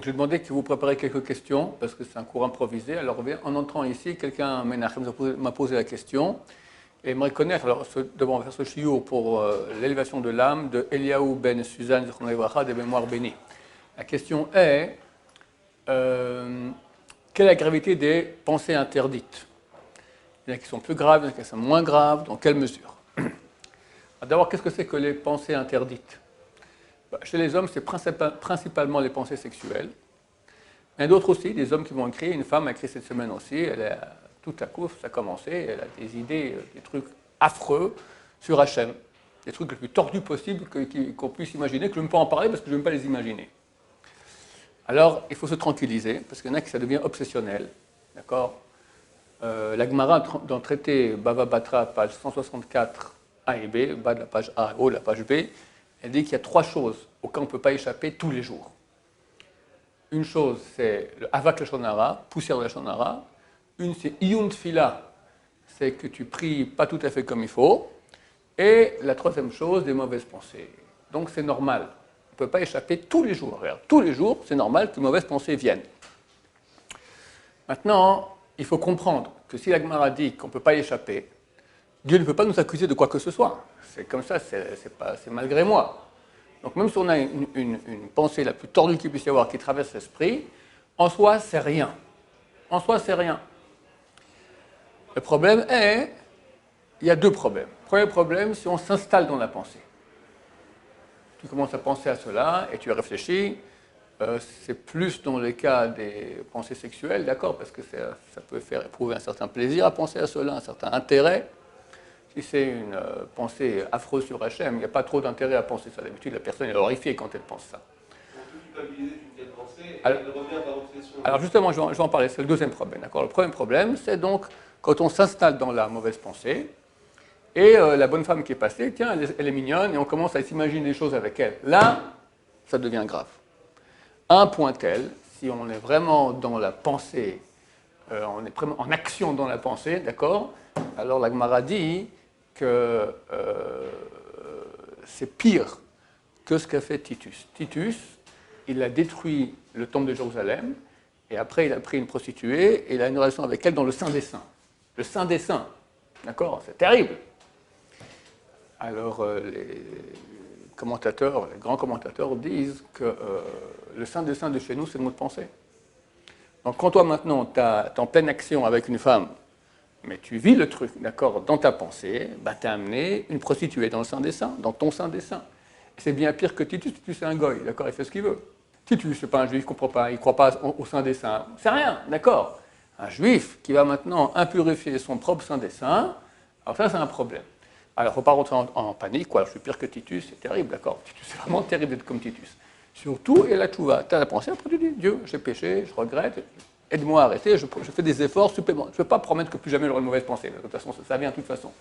j'ai demandé que vous prépariez quelques questions, parce que c'est un cours improvisé. Alors, en entrant ici, quelqu'un, Menachem, m'a posé la question, et aimerait connaître, alors, on va faire ce chiour pour l'élévation de l'âme de Eliaou ben Suzanne des Mémoires bénies. La question est, quelle est la gravité des pensées interdites? Il y en a qui sont plus graves, il y en a qui sont moins graves, dans quelle mesure? D'abord, qu'est-ce que c'est que les pensées interdites? Chez les hommes, c'est principalement les pensées sexuelles. Il y en a d'autres aussi, des hommes qui vont écrire. Une femme a écrit cette semaine aussi. Elle a, tout à coup, ça a commencé. Elle a des idées, des trucs affreux sur Hachem. Des trucs les plus tordus possibles qu'on puisse imaginer, que je ne peux pas en parler parce que je n'aime pas les imaginer. Alors, il faut se tranquilliser, parce qu'il y en a qui ça devient obsessionnel. D'accord? La Gemara, dans le traité Bava Batra, page 164, A et B, bas de la page A, haut de la page B, elle dit qu'il y a 3 choses auxquelles on ne peut pas échapper tous les jours. Une chose, c'est le Avak Lashon Hara, poussière de Lashon Hara. Une, c'est Iyun Tfila, c'est que tu pries pas tout à fait comme il faut. Et la troisième chose, des mauvaises pensées. Donc c'est normal. On ne peut pas échapper tous les jours. Regarde, tous les jours, c'est normal que de mauvaises pensées viennent. Maintenant, il faut comprendre que si la Gemara dit qu'on ne peut pas y échapper, Dieu ne peut pas nous accuser de quoi que ce soit. C'est comme ça, c'est malgré moi. Donc même si on a une pensée la plus tordue qu'il puisse y avoir qui traverse l'esprit, en soi, c'est rien. En soi, c'est rien. Le problème est, il y a 2 problèmes. Le premier problème, c'est on s'installe dans la pensée. Tu commences à penser à cela et tu réfléchis. C'est plus dans les cas des pensées sexuelles, d'accord, parce que ça peut faire éprouver un certain plaisir à penser à cela, un certain intérêt. Si c'est une pensée affreuse sur Hachem, il n'y a pas trop d'intérêt à penser ça. D'habitude, la personne est horrifiée quand elle pense ça. On peut culpabiliser une telle pensée et elle revient par obsession. Alors justement, je vais en parler, c'est le deuxième problème. D'accord. Le premier problème, c'est donc quand on s'installe dans la mauvaise pensée, et la bonne femme qui est passée, tiens, elle est mignonne, et on commence à s'imaginer des choses avec elle. Là, ça devient grave. À un point tel, si on est vraiment dans la pensée, on est vraiment en action dans la pensée, d'accord, alors la Gemara dit que c'est pire que ce qu'a fait Titus. Titus, il a détruit le temple de Jérusalem, et après il a pris une prostituée, et il a une relation avec elle dans le Saint des Saints. Le Saint des Saints, d'accord, c'est terrible. Alors les grands commentateurs disent que le Saint des Saints de chez nous, c'est le mot de pensée. Donc quand toi maintenant, tu es en pleine action avec une femme, mais tu vis le truc, d'accord, dans ta pensée, tu as amené une prostituée dans le Saint des Saints, dans ton Saint des Saints. C'est bien pire que Titus, Titus c'est un goy, d'accord, il fait ce qu'il veut. Titus, c'est pas un juif, il ne comprend pas, il ne croit pas au Saint des Saints, c'est rien, d'accord. Un juif qui va maintenant impurifier son propre Saint des Saints, alors ça c'est un problème. Alors il ne faut pas rentrer en panique, quoi. Alors, je suis pire que Titus, c'est terrible, d'accord. Titus, c'est vraiment terrible d'être comme Titus. Surtout, et la tchouva, tu as la pensée, après tu dis, Dieu, j'ai péché, je regrette, aide-moi à arrêter, je fais des efforts supplémentaires. Je ne peux pas promettre que plus jamais j'aurai une mauvaise pensée, de toute façon, ça vient de toute façon.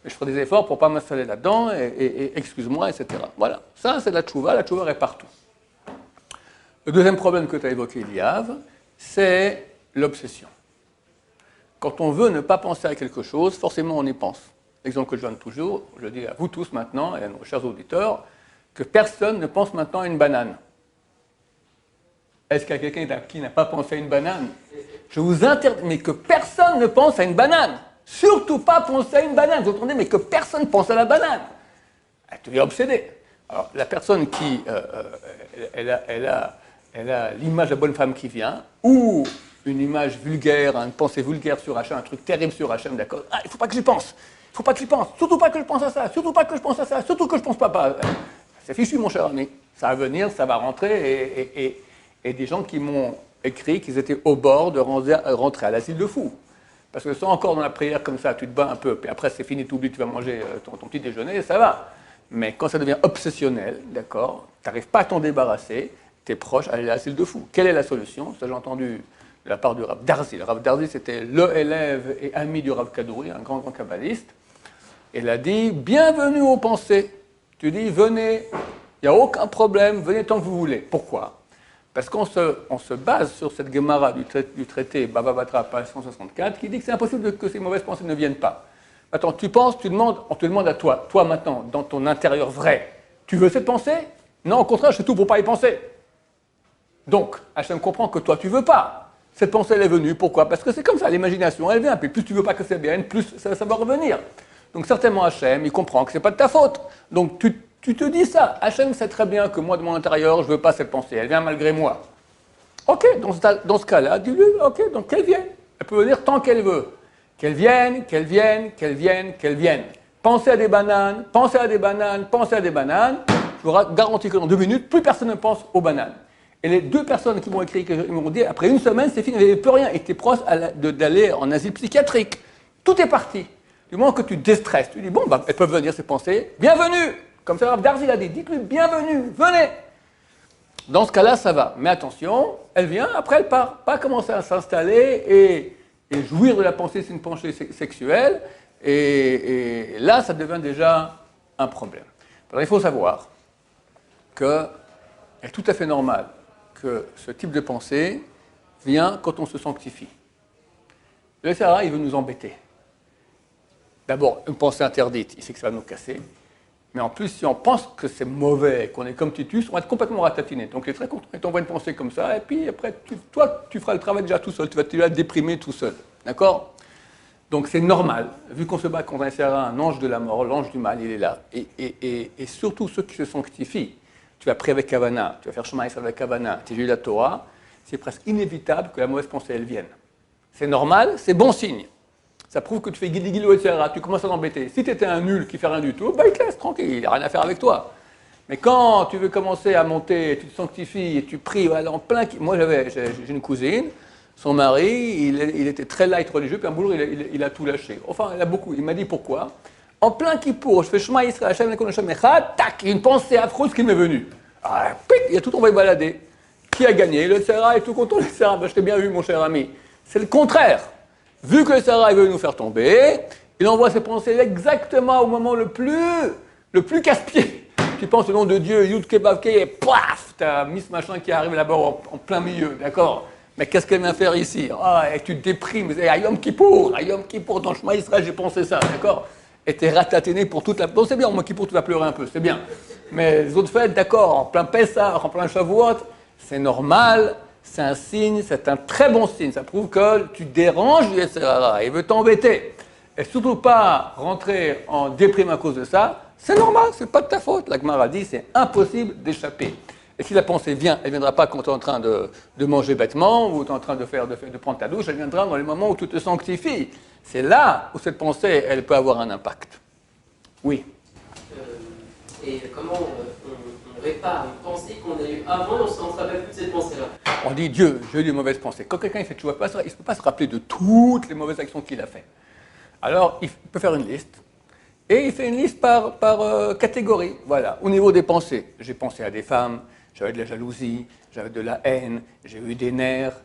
Mais je ferai des efforts pour ne pas m'installer là-dedans, et excuse-moi, etc. Voilà, ça c'est la tchouva est partout. Le deuxième problème que tu as évoqué, Eliav, c'est l'obsession. Quand on veut ne pas penser à quelque chose, forcément on y pense. L'exemple que je donne toujours, je dis à vous tous maintenant, et à nos chers auditeurs, que personne ne pense maintenant à une banane. Est-ce qu'il y a quelqu'un qui n'a pas pensé à une banane? Je vous interdis, mais que personne ne pense à une banane. Surtout pas penser à une banane. Vous entendez, mais que personne pense à la banane. Tu es obsédé. Alors, la personne qui, elle a l'image de la bonne femme qui vient, ou une image vulgaire, une pensée vulgaire sur Hachem, un truc terrible sur Hachem, d'accord. Ah, il ne faut pas que j'y pense. Il ne faut pas que j'y pense. Surtout pas que je pense à ça. Surtout pas que je pense à ça. Surtout que je ne pense pas. C'est fichu, mon cher ami. Ça va venir, ça va rentrer, et des gens qui m'ont écrit qu'ils étaient au bord de rentrer à l'asile de fous. Parce que sans encore dans la prière comme ça, tu te bats un peu, puis après c'est fini, tu oublies, tu vas manger ton petit déjeuner, ça va. Mais quand ça devient obsessionnel, d'accord, tu n'arrives pas à t'en débarrasser, tu es proche à l'asile de fous. Quelle est la solution? Ça, j'ai entendu de la part du Rav Darzi. Le Rav Darzi, c'était le élève et ami du Rav Kadouri, un grand kabbaliste. Il a dit, bienvenue aux pensées. Tu dis, venez, il n'y a aucun problème, venez tant que vous voulez. Pourquoi? Parce qu'on se base sur cette Gemara du traité Bava Batra, page 164, qui dit que c'est impossible que ces mauvaises pensées ne viennent pas. Attends, tu penses, on te demande à toi maintenant, dans ton intérieur vrai, tu veux cette pensée? Non, au contraire, je fais tout pour ne pas y penser. Donc, Hachem comprend que toi, tu ne veux pas. Cette pensée, elle est venue. Pourquoi? Parce que c'est comme ça, l'imagination, elle vient. Puis plus tu ne veux pas que ça vienne, plus ça va revenir. Donc, certainement, Hachem, il comprend que ce n'est pas de ta faute. Donc, tu te dis ça. Hachem sait très bien que moi, de mon intérieur, je ne veux pas cette pensée. Elle vient malgré moi. Ok, dans ce cas-là, dis-lui, ok, donc qu'elle vienne. Elle peut venir tant qu'elle veut. Qu'elle vienne, qu'elle vienne, qu'elle vienne, qu'elle vienne. Pensez à des bananes, pensez à des bananes, pensez à des bananes. Je vous garantis que dans 2 minutes, plus personne ne pense aux bananes. Et les 2 personnes qui m'ont écrit, qui m'ont dit, après 1 semaine, c'est fini, il n'y avait plus rien. Et tu es proche d'aller en asile psychiatrique. Tout est parti. Du moment que tu déstresses, tu dis, bon, elles peuvent venir ces pensées. Bienvenue. Comme ça, Darzi l'a dit, dites-lui, bienvenue, venez. Dans ce cas-là, ça va. Mais attention, elle vient, après elle part. Pas commencer à s'installer et jouir de la pensée, c'est une pensée sexuelle. Et là, ça devient déjà un problème. Alors, il faut savoir qu'il est tout à fait normal que ce type de pensée vient quand on se sanctifie. Le SRA, il veut nous embêter. D'abord, une pensée interdite, il sait que ça va nous casser. Mais en plus, si on pense que c'est mauvais, qu'on est comme Titus, on va être complètement ratatiné. Donc il est très content, il t'envoie une pensée comme ça, et puis après, toi, tu feras le travail déjà tout seul, tu vas te déprimer tout seul. D'accord? Donc c'est normal, vu qu'on se bat contre un ange de la mort, l'ange du mal, il est là. Et surtout ceux qui se sanctifient, tu vas prier avec Kavana, tu vas faire Shema Israël avec Kavana, tu étudies la Torah, c'est presque inévitable que la mauvaise pensée, elle vienne. C'est normal, c'est bon signe. Ça prouve que tu fais guili-guilou, etc. Tu commences à l'embêter. Si tu étais un nul qui fait rien du tout, il te laisse tranquille, il n'a rien à faire avec toi. Mais quand tu veux commencer à monter, tu te sanctifies et tu pries, voilà, en plein... Moi, j'ai une cousine, son mari, il était très light religieux, puis un boulot, il a tout lâché. Enfin, il a beaucoup. Il m'a dit pourquoi. En plein Kippour, je fais Shema Yisraël, Hashem Elokeinu Hashem Echad, tac, une pensée affreuse qui m'est venue. Ah, pic, il a tout envoyé balader. Qui a gagné? Le Tsara est tout content, le Tsara. Ben, je t'ai bien vu, mon cher ami. C'est le contraire. Vu que le Tsara veut nous faire tomber, il envoie ses pensées exactement au moment le plus casse-pied. Tu penses au nom de Dieu, Yud Kebavke, et paf, t'as Miss Machin qui arrive là-bas en plein milieu, d'accord? Mais qu'est-ce qu'elle vient faire ici? Et tu te déprimes, Ayom Kippour, dans le Shema Israël, j'ai pensé ça, d'accord? Et t'es ratatiné pour toute la... Bon, c'est bien, au Yom Kippour, tu vas pleurer un peu, c'est bien. Mais les autres fêtes, d'accord, en plein Pessah, en plein Shavuot, c'est normal. C'est un signe, c'est un très bon signe. Ça prouve que tu déranges le Yetzirah, il veut t'embêter. Et surtout pas rentrer en déprime à cause de ça, c'est normal, c'est pas de ta faute. La Gemara dit, c'est impossible d'échapper. Et si la pensée vient, elle ne viendra pas quand tu es en train de manger bêtement, ou tu es en train de prendre ta douche, elle viendra dans les moments où tu te sanctifies. C'est là où cette pensée, elle peut avoir un impact. Oui. Et comment on répare une pensée qu'on a eue avant et on ne se rappelle plus de cette pensée-là? On dit Dieu, j'ai eu des mauvaises pensées. Quand quelqu'un fait tchouva, il ne peut pas se rappeler de toutes les mauvaises actions qu'il a faites. Alors, il peut faire une liste. Et il fait une liste par catégorie. Voilà, au niveau des pensées. J'ai pensé à des femmes, j'avais de la jalousie, j'avais de la haine, j'ai eu des nerfs,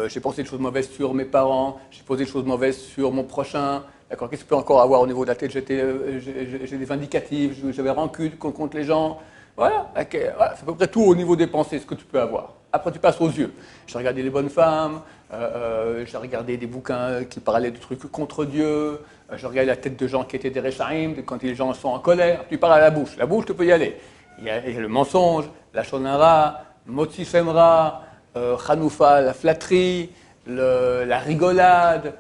j'ai pensé des choses mauvaises sur mes parents, j'ai posé des choses mauvaises sur mon prochain. D'accord, qu'est-ce que je peux encore avoir au niveau de la tête? J'ai des vindicatifs, j'avais rancune contre les gens. Voilà, okay. Voilà, c'est à peu près tout au niveau des pensées, ce que tu peux avoir. Après, tu passes aux yeux. J'ai regardé les bonnes femmes, j'ai regardé des bouquins qui parlaient de trucs contre Dieu, j'ai regardé la tête de gens qui étaient des Rechaim, quand les gens sont en colère. Tu parles à la bouche, tu peux y aller. Il y a le mensonge, la shonara, motzi shemra, chanoufa, la flatterie, la rigolade,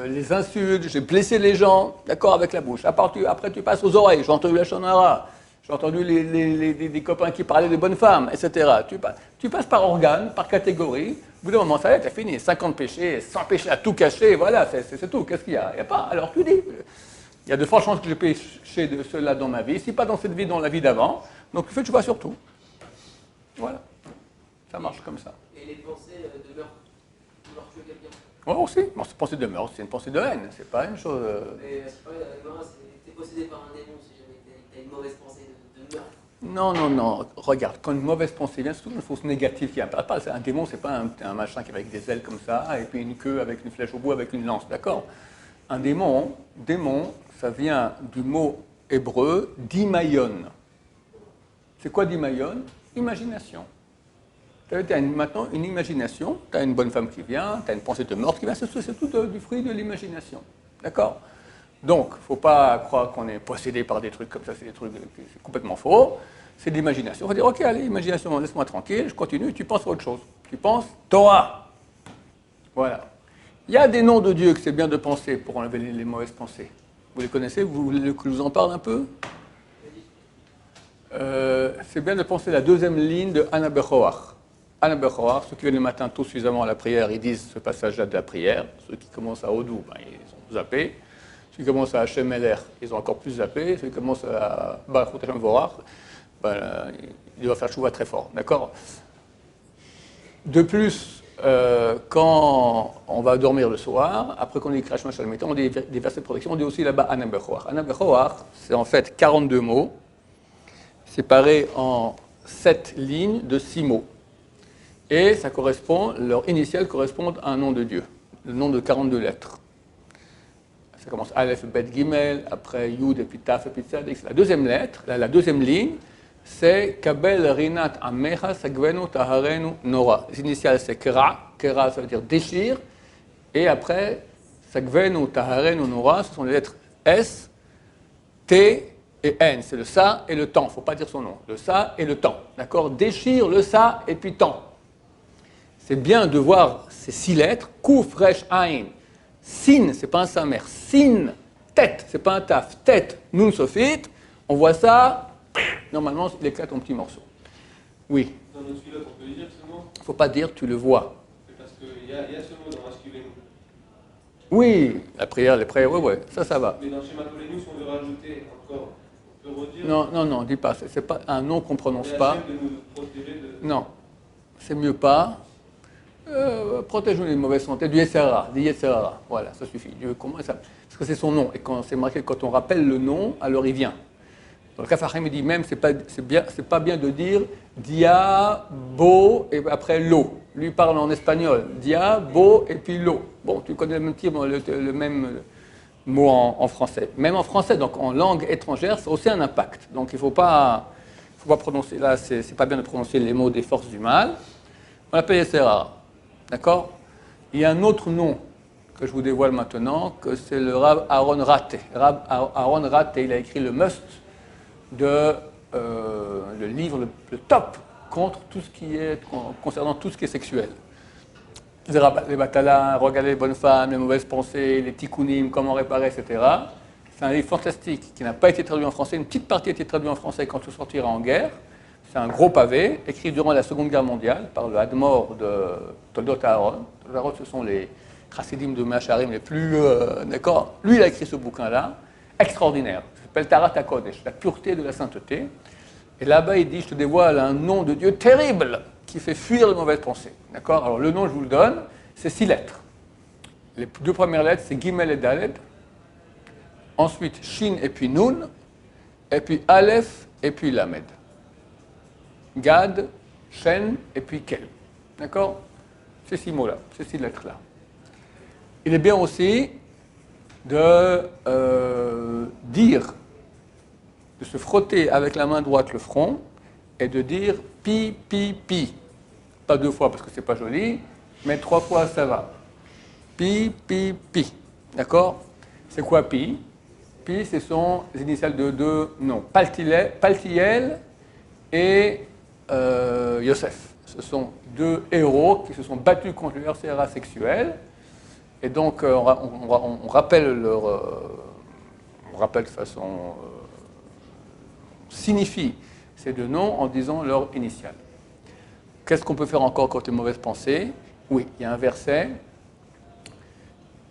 les insultes, j'ai blessé les gens, d'accord, avec la bouche. Après, tu passes aux oreilles, j'ai entendu la shonara, j'ai entendu des copains qui parlaient de bonnes femmes, etc. Tu passes par organe, par catégorie, au bout d'un moment, ça y est, t'as fini. 50 péchés, 100 péchés à tout cacher, voilà, c'est tout. Qu'est-ce qu'il y a? Il n'y a pas. Alors tu dis, il y a de fortes chances que j'ai péché de cela dans ma vie, si pas dans cette vie, dans la vie d'avant. Donc tu vois sur tout. Voilà. Ça marche comme ça. Et les pensées de meurtre? Vouloir tuer quelqu'un? Oui, aussi. Bon, c'est pensée de meurtre, c'est une pensée de haine, c'est pas une chose. Mais c'est pas t'es possédé par un démon si jamais t'as une mauvaise pensée de meurtre. Non. Regarde, quand une mauvaise pensée vient, c'est toujours une force négative qui apparaît. Un démon, c'est pas un machin qui est avec des ailes comme ça, et puis une queue avec une flèche au bout, avec une lance, d'accord? Un démon, ça vient du mot hébreu dimayon. C'est quoi dimayon? Imagination. Tu as maintenant une imagination, tu as une bonne femme qui vient, tu as une pensée de meurtre qui vient, c'est tout du fruit de l'imagination. D'accord? Donc, il ne faut pas croire qu'on est possédé par des trucs comme ça, c'est complètement faux. c'est de l'imagination. On va dire, ok, allez, imagination, laisse-moi tranquille, je continue, tu penses à autre chose. Tu penses Torah. Voilà. Il y a des noms de Dieu que c'est bien de penser pour enlever les mauvaises pensées. Vous les connaissez? Vous voulez que je vous en parle un peu? C'est bien de penser la deuxième ligne de Anna Bechoach. Anna Bechoach, ceux qui viennent le matin tôt suffisamment à la prière, ils disent ce passage-là de la prière. Ceux qui commencent à Odou, ben, ils ont zappé. Ceux qui commencent à Hashem Eler, ils ont encore plus zappé. Ceux qui commencent à Baruch Hashem Vorach, ben, il va faire chouva très fort. D'accord? De plus, quand on va dormir le soir, après qu'on dit Krashma Shalmita, on dit des versets de protection, on dit aussi là-bas Anna Bechoach. Anna Bechoach, c'est en fait 42 mots, séparés en 7 lignes de 6 mots. Et ça correspond, leur initiale correspond à un nom de Dieu, le nom de 42 lettres. Ça commence Aleph, Bet, Gimel, après Yud, et puis Taf, et puis Tzadik. La deuxième lettre, la deuxième ligne, c'est Kabel Rinat Amecha Sagvenu Taharenu Nora. Les initiales, c'est Kera. Kera, ça veut dire déchire. Et après, Sagvenu Taharenu Nora, ce sont les lettres S, T et N. C'est le ça et le temps. Il ne faut pas dire son nom. Le ça et le temps. D'accord? Déchire le ça et puis temps. C'est bien de voir ces 6 lettres. Kouf, Resh, Ain. Sin, c'est pas un samer. Sin, tête, c'est pas un taf. Tête, nun, sofit. On voit ça, normalement, il éclate en petits morceaux. Oui. Dans notre filote, on peut dire ce mot? Il ne faut pas dire, tu le vois. C'est parce qu'il y a ce mot dans masculin. Oui, la prière, les prières, oui, ça va. Mais dans Shematolenus, on veut rajouter encore. On peut redire. Non, dis pas. C'est pas un nom qu'on ne prononce pas. De nous protéger de... Non, c'est mieux pas. Protège-nous des mauvaises santé, du Yetzirah, voilà, ça suffit. Dieu, comment ça? Parce que c'est son nom, et quand c'est marqué, quand on rappelle le nom, alors il vient. Donc le Kafachim dit même, c'est pas bien de dire dia, bo, et après lo. Lui parle en espagnol, dia, bo, et puis lo. Bon, tu connais le même mot en français. Même en français, donc en langue étrangère, ça a aussi un impact. Donc il ne faut pas prononcer, là, c'est pas bien de prononcer les mots des forces du mal. On l'appelle Yetzirah. D'accord? Il y a un autre nom que je vous dévoile maintenant, que c'est le Rav Aaron Raté. Rav Aaron Raté, il a écrit le must le livre, le top, contre tout ce qui est, concernant tout ce qui est sexuel. Les batalas, regarder les bonnes femmes, les mauvaises pensées, les tikkunim, comment réparer, etc. C'est un livre fantastique qui n'a pas été traduit en français. Une petite partie a été traduite en français quand tout sortira en guerre. C'est un gros pavé, écrit durant la Seconde Guerre mondiale par le Hadmor de Toldot Aaron. Toldot Aaron, ce sont les chassidim de Macharim les plus... d'accord? Lui, il a écrit ce bouquin-là, extraordinaire. Ça s'appelle Tarat HaKodesh, la pureté de la sainteté. Et là-bas, il dit, je te dévoile un nom de Dieu terrible qui fait fuir les mauvaises pensées. D'accord? Alors, le nom, je vous le donne, c'est 6 lettres. Les 2 premières lettres, c'est Gimel et Daled. Ensuite, Shin et puis Nun. Et puis Aleph et puis Lamed. Gad, Shen et puis Kel. D'accord? Ces 6 mots-là, ces 6 lettres-là. Il est bien aussi de dire, de se frotter avec la main droite le front et de dire pi, pi, pi. Pas 2 fois parce que c'est pas joli, mais 3 fois ça va. Pi, pi, pi. D'accord? C'est quoi pi? Pi, ce sont les initiales de 2 noms. Paltiel et Yosef. Ce sont 2 héros qui se sont battus contre le harcèlement sexuel. Et donc, on rappelle on rappelle de façon... on signifie ces 2 noms en disant leur initiale. Qu'est-ce qu'on peut faire encore côté mauvaise pensée? Oui, il y a un verset.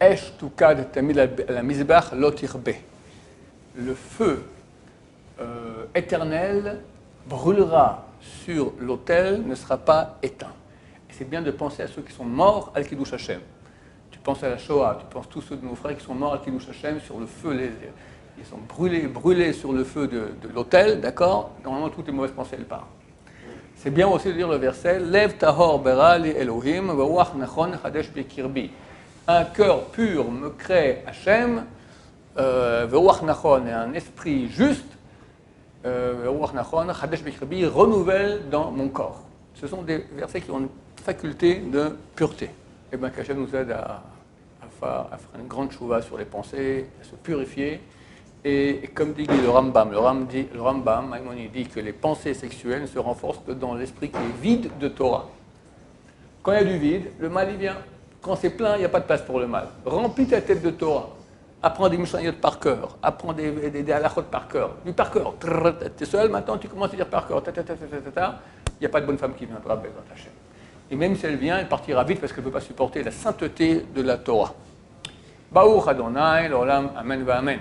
Esh tukad tamid la mizbach lotirbe. Le feu éternel brûlera sur l'autel, ne sera pas éteint. Et c'est bien de penser à ceux qui sont morts al Kiddush Hashem. Tu penses à la Shoah, tu penses à tous ceux de nos frères qui sont morts al Kiddush Hashem sur le feu, ils sont brûlés sur le feu de l'autel, d'accord? Normalement, toutes les mauvaises pensées, elles partent. C'est bien aussi de lire le verset Lev tahor bera li Elohim ve'ruach nachon chadesh bekirbi. Un cœur pur me crée Hashem, ve'ruach nachon, et un esprit juste, ve'ruach nachon chadesh bekirbi, renouvelle dans mon corps. Ce sont des versets qui ont une faculté de pureté. Et bien qu'Hachem nous aide à faire une grande chouva sur les pensées, à se purifier Et comme dit le Rambam, Maïmonide dit que les pensées sexuelles ne se renforcent que dans l'esprit qui est vide de Torah. Quand il y a du vide, le mal il vient. Quand c'est plein, il n'y a pas de place pour le mal. Remplis ta tête de Torah. Apprends des Mishnayot par cœur. Apprends des halachot par cœur. Du par cœur. Tu es seul, maintenant tu commences à dire par cœur. Il n'y a pas de bonne femme qui viendra, Bezrat Hashem. Et même si elle vient, elle partira vite parce qu'elle ne peut pas supporter la sainteté de la Torah. Baruch Adonai, l'olam, amen va amen.